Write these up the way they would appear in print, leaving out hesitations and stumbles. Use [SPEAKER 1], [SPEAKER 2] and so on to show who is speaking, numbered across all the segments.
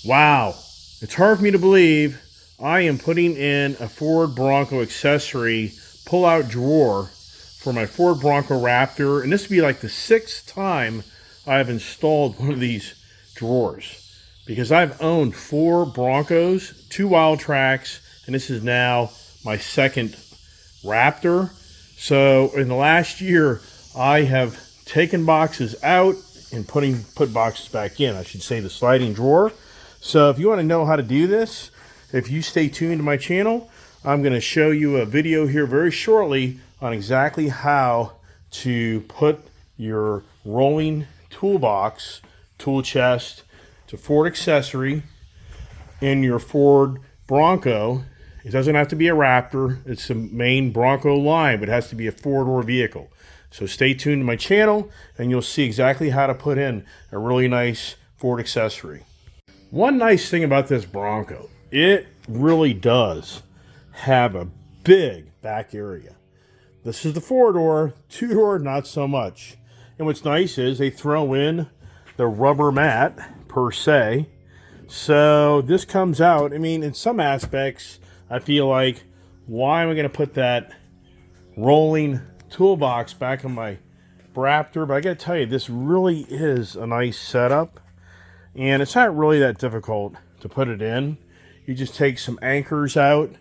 [SPEAKER 1] Wow, it's hard for me to believe I am putting in a Ford Bronco accessory pull-out drawer for my Ford Bronco Raptor, and this would be like the 6th time I've installed one of these drawers because I've owned 4 Broncos, 2 Wild Tracks, and this is now my 2nd Raptor. So in the last year, I have taken boxes out and put boxes back in. I should say the sliding drawer. So if you want to know how to do this, if you stay tuned to my channel, I'm going to show you a video here very shortly on exactly how to put your rolling toolbox, tool chest, to Ford accessory in your Ford Bronco. It doesn't have to be a Raptor. It's the main Bronco line, but it has to be a four-door vehicle. So stay tuned to my channel, and you'll see exactly how to put in a really nice Ford accessory. One nice thing about this Bronco, it really does have a big back area. This is the 4-door, 2-door, not so much. And what's nice is they throw in the rubber mat, per se. So this comes out, I mean, in some aspects, I feel like, why am I going to put that rolling toolbox back in my Raptor? But I got to tell you, this really is a nice setup. And it's not really that difficult to put it in. You just take some anchors out,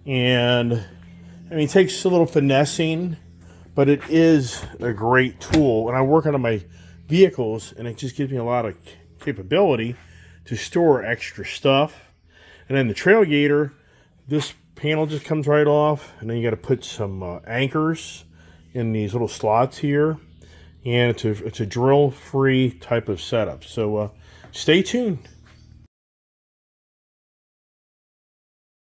[SPEAKER 1] and I mean, it takes a little finessing, but it is a great tool. And I work on my vehicles, and it just gives me a lot of capability to store extra stuff. And then the Trailgater, this panel just comes right off, and then you got to put some anchors in these little slots here. And it's a drill-free type of setup. So stay tuned.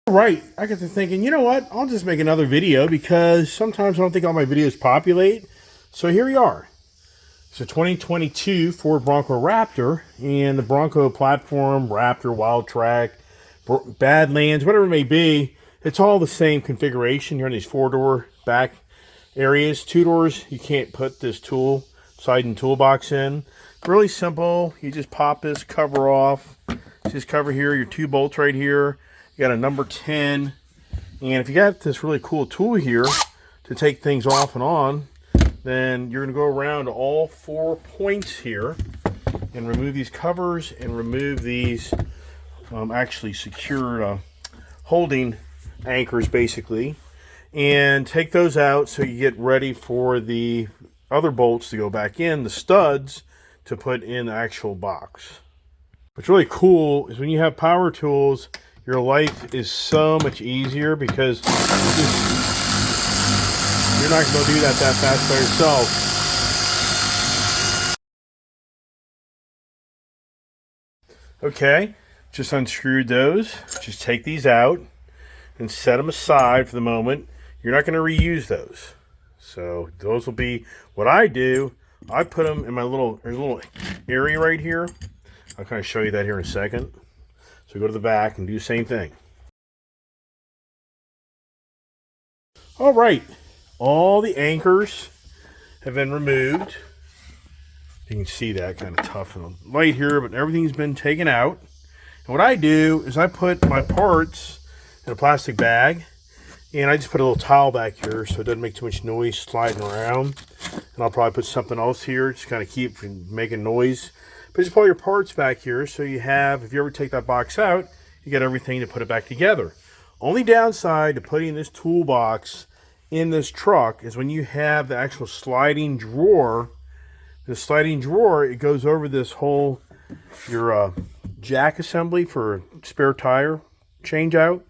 [SPEAKER 1] All right, I got to thinking, you know what? I'll just make another video because sometimes I don't think all my videos populate. So here we are. It's a 2022 Ford Bronco Raptor, and the Bronco platform, Raptor, Wild Track, Badlands, whatever it may be, it's all the same configuration here in these 4-door back areas. 2 doors, you can't put this sliding toolbox in. Really simple. You just pop this cover off. This cover here, your 2 bolts right here. You got a number 10. And if you got this really cool tool here to take things off and on, then you're going to go around all 4 points here and remove these covers and remove these actually secured holding anchors, basically, and take those out so you get ready for the other bolts to go back in, the studs to put in the actual box. What's really cool is when you have power tools, your life is so much easier because you're not going to do that fast by yourself. Okay, just unscrewed those. Just take these out and set them aside for the moment. You're not going to reuse those. So those will be what I do. I put them in my little area right here. I'll kind of show you that here in a second. So go to the back and do the same thing. All right, all the anchors have been removed. You can see that kind of tough and light here, but everything's been taken out. And what I do is I put my parts in a plastic bag, and I just put a little towel back here so it doesn't make too much noise sliding around. And I'll probably put something else here just kind of keep from making noise. But just pull your parts back here so you have, if you ever take that box out, you got everything to put it back together. Only downside to putting this toolbox in this truck is when you have the actual sliding drawer. The sliding drawer, it goes over this whole, your jack assembly for spare tire change out.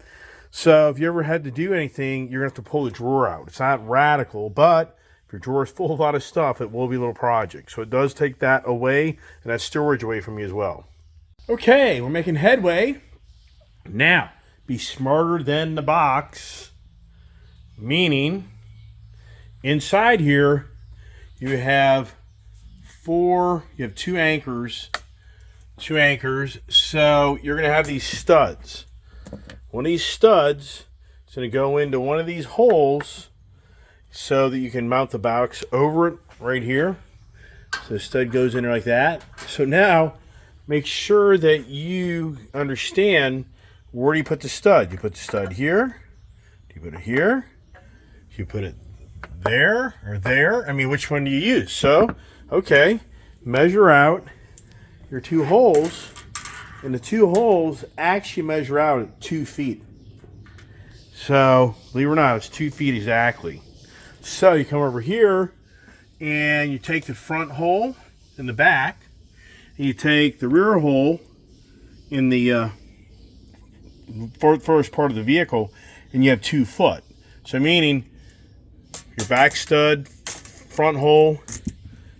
[SPEAKER 1] So if you ever had to do anything, you're going to have to pull the drawer out. It's not radical, but if your drawer is full of a lot of stuff, it will be a little project. So it does take that away and that storage away from you as well. Okay, we're making headway. Now, be smarter than the box, meaning inside here you have 2 anchors, so you're going to have these studs. One of these studs is going to go into one of these holes so that you can mount the box over it right here. So the stud goes in like that. So now make sure that you understand where do you put the stud. You put the stud here. Do you put it here? Do you put it there or there? I mean, which one do you use? So, okay, measure out your two holes, and the two holes actually measure out at 2 feet. So, believe it or not, it's 2 feet exactly. So you come over here and you take the front hole in the back, and you take the rear hole in the first part of the vehicle, and you have 2 foot. So meaning your back stud, front hole,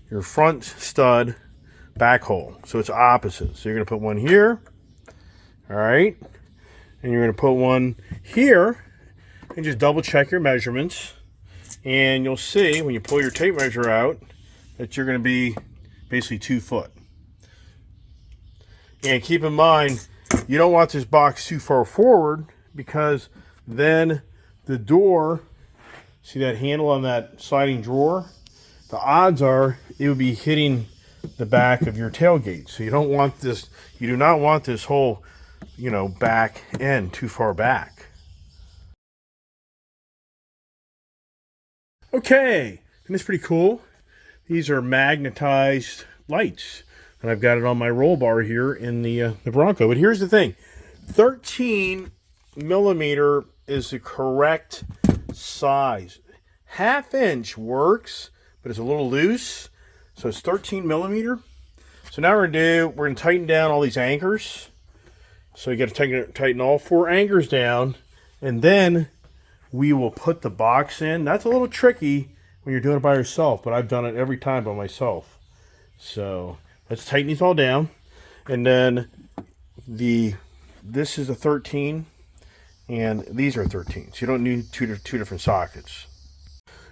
[SPEAKER 1] your front stud, back hole. So it's opposite. So you're going to put one here, all right, and you're going to put one here, and just double check your measurements, and you'll see when you pull your tape measure out that you're going to be basically 2 foot. And keep in mind, you don't want this box too far forward, because then the door, see that handle on that sliding drawer? The odds are it would be hitting the back of your tailgate. So you don't want this, you do not want this whole, back end too far back. Okay, and it's pretty cool. These are magnetized lights, and I've got it on my roll bar here in the Bronco. But here's the thing, 13 millimeter is the correct size. 1/2 inch works, but it's a little loose, so it's 13 millimeter. So now we're going to tighten down all these anchors. So you got to tighten all 4 anchors down, and then we will put the box in. That's a little tricky when you're doing it by yourself, but I've done it every time by myself. So let's tighten these all down, and then this is a 13, and these are 13. So you don't need two different sockets.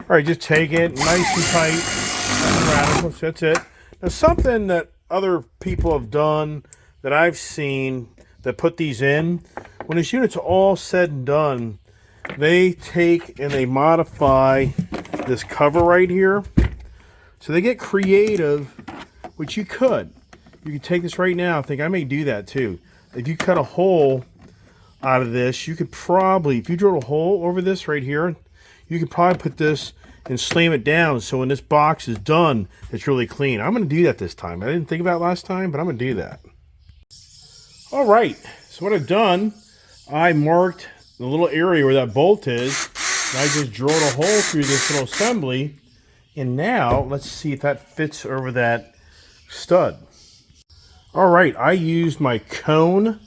[SPEAKER 1] All right, just take it nice and tight. That's it. Now, something that other people have done that I've seen that put these in, when this unit's all said and done, they take and they modify this cover right here. So they get creative, which you could. You could take this right now. I think I may do that too. If you cut a hole out of this, you could probably, if you drilled a hole over this right here, you could probably put this and slam it down, so when this box is done, it's really clean. I'm going to do that this time. I didn't think about it last time, but I'm going to do that. All right, so what I've done, I marked the little area where that bolt is, and I just drilled a hole through this little assembly, and now let's see if that fits over that stud. All right, I used my cone,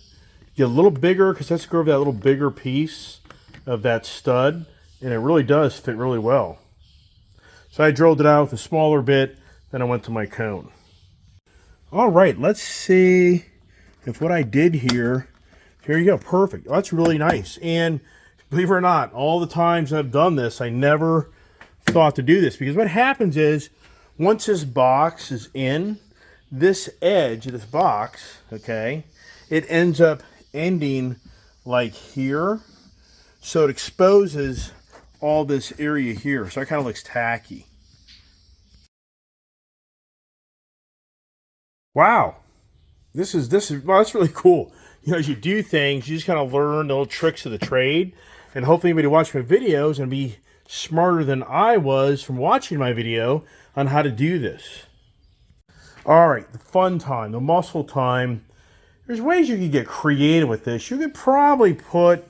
[SPEAKER 1] get a little bigger, because that's going over that little bigger piece of that stud, and it really does fit really well. So I drilled it out with a smaller bit, then I went to my cone. All right, let's see if what I did here you go, perfect. That's really nice. And believe it or not, all the times I've done this, I never thought to do this, because what happens is once this box is in, this edge of this box, okay, it ends up ending like here. So it exposes all this area here. So it kind of looks tacky. Wow. This is well, that's really cool. As you do things, you just kind of learn the little tricks of the trade. And hopefully anybody watching my videos and be smarter than I was from watching my video on how to do this. All right, the fun time, the muscle time. There's ways you can get creative with this. You could probably put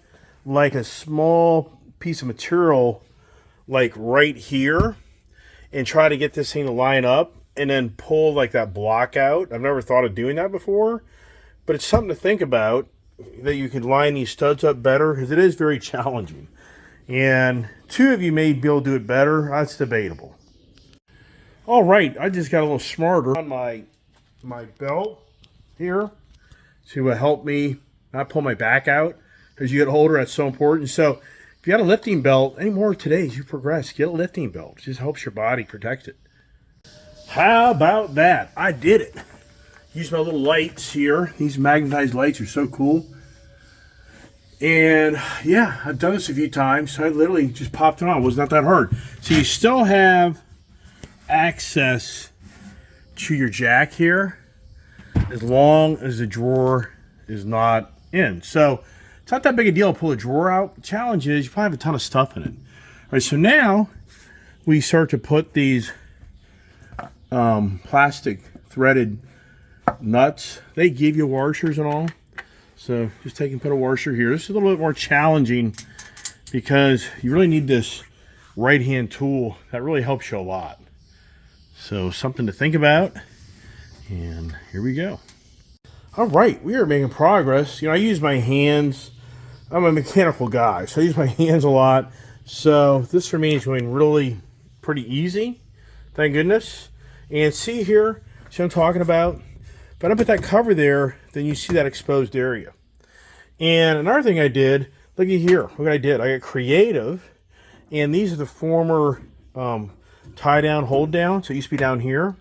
[SPEAKER 1] like a small piece of material like right here and try to get this thing to line up and then pull like that block out. I've never thought of doing that before, but it's something to think about, that you can line these studs up better, because it is very challenging. And 2 of you may be able to do it better. That's debatable. All right, I just got a little smarter on my belt here to help me not pull my back out. As you get older, that's so important. So if you got a lifting belt, any more today as you progress, get a lifting belt. It just helps your body protect it. How about that? I did it. Use my little lights here. These magnetized lights are so cool. And yeah, I've done this a few times. So I literally just popped it on. It was not that hard. So you still have access to your jack here. as long as the drawer is not in. So it's not that big a deal to pull a drawer out. The challenge is you probably have a ton of stuff in it. All right, so now we start to put these plastic threaded nuts. They give you washers and all. So just take and put a washer here. This is a little bit more challenging because you really need this right hand tool. That really helps you a lot. So something to think about. And here we go. All right, we are making progress. You know, I use my hands. I'm a mechanical guy, so I use my hands a lot. So this for me is going really pretty easy. Thank goodness. And see here, see what I'm talking about? If I don't put that cover there, then you see that exposed area. And another thing I did, look at here, look what I did. I got creative, and these are the former tie down, hold down. So it used to be down here.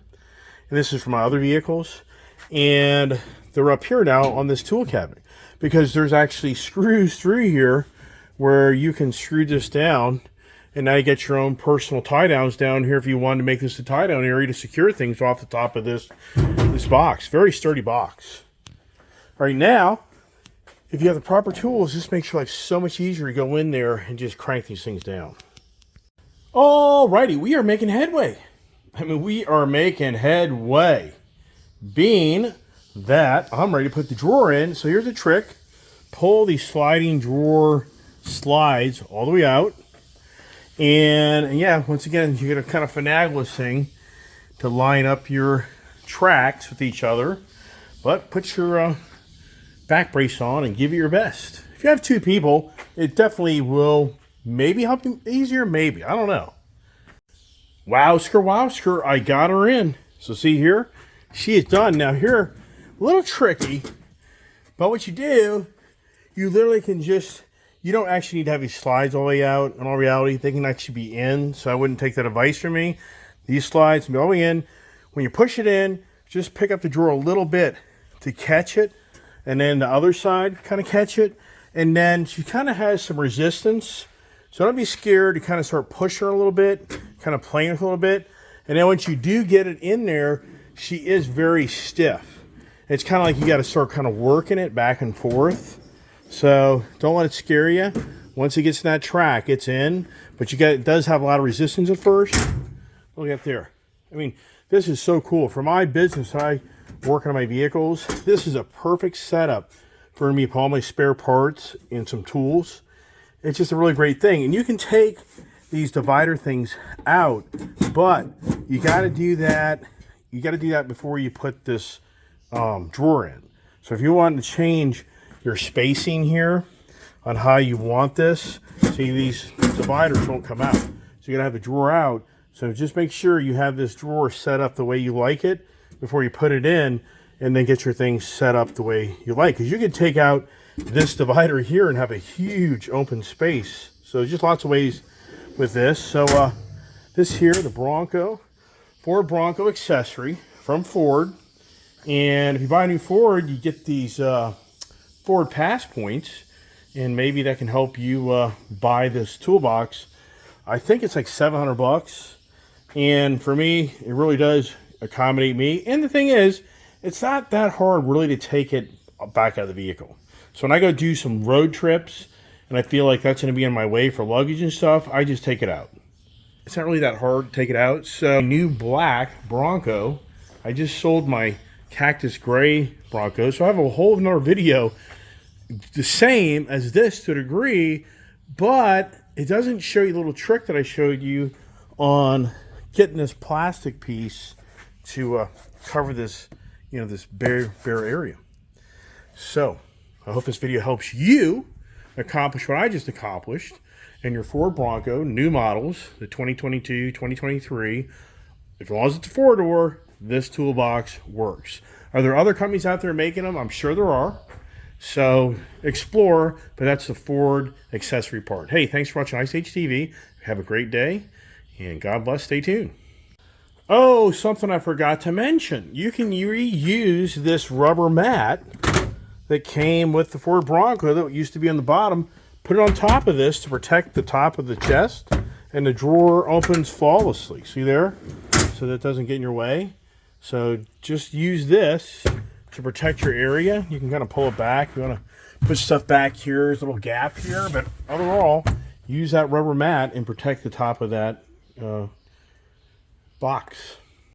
[SPEAKER 1] And this is for my other vehicles. And they're up here now on this tool cabinet because there's actually screws through here where you can screw this down. And now you get your own personal tie downs down here if you wanted to make this a tie down area to secure things off the top of this box. Very sturdy box. All right, now, if you have the proper tools, this makes your life so much easier to go in there and just crank these things down. All righty, we are making headway. I mean, we are making headway. Being that I'm ready to put the drawer in. So here's the trick. Pull the sliding drawer slides all the way out. And yeah, once again, you're going to kind of finagle this thing to line up your tracks with each other. But put your back brace on and give it your best. If you have two people, it definitely will maybe help you easier, maybe. I don't know. Wowsker, I got her in. So see here, she is done. Now here, a little tricky, but what you do, you literally can just, you don't actually need to have these slides all the way out. In all reality, they can actually be in, so I wouldn't take that advice from me. These slides can be all the way in. When you push it in, just pick up the drawer a little bit to catch it, and then the other side kind of catch it, and then she kind of has some resistance. So don't be scared to kind of start pushing her a little bit, kind of playing with her a little bit. And then once you do get it in there, she is very stiff. It's kind of like you got to start kind of working it back and forth. So don't let it scare you. Once it gets in that track, it's in. But it does have a lot of resistance at first. Look up there. I mean, this is so cool. For my business, I work on my vehicles. This is a perfect setup for me to put all my spare parts and some tools. It's just a really great thing. And you can take these divider things out, but you got to do that. You got to do that before you put this drawer in. So if you want to change your spacing here on how you want this, see, these dividers won't come out. So you got to have the drawer out. So just make sure you have this drawer set up the way you like it before you put it in, and then get your things set up the way you like. Because you could take out this divider here and have a huge open space. So just lots of ways with this. So this here, the Ford Bronco accessory from Ford. And if you buy a new Ford, you get these Ford Pass points, and maybe that can help you buy this toolbox. I think it's like $700, and for me, it really does accommodate me. And the thing is, it's not that hard really to take it back out of the vehicle. So when I go do some road trips and I feel like that's going to be in my way for luggage and stuff, I just take it out. It's not really that hard to take it out. So new black Bronco, I just sold my cactus gray Bronco, so I have a whole another video the same as this to a degree, but it doesn't show you the little trick that I showed you on getting this plastic piece to cover this, you know, this bare area. So I hope this video helps you accomplish what I just accomplished in your Ford Bronco, new models, the 2022, 2023. As long as it's a four-door, this toolbox works. Are there other companies out there making them? I'm sure there are. So explore, but that's the Ford accessory part. Hey, thanks for watching Ice Age TV. Have a great day, and God bless. Stay tuned. Oh, something I forgot to mention. You can reuse this rubber mat that came with the Ford Bronco that used to be on the bottom. Put it on top of this to protect the top of the chest, and the drawer opens flawlessly. See there? So that doesn't get in your way. So just use this to protect your area. You can kind of pull it back. You want to put stuff back here. There's a little gap here, but overall, use that rubber mat and protect the top of that box.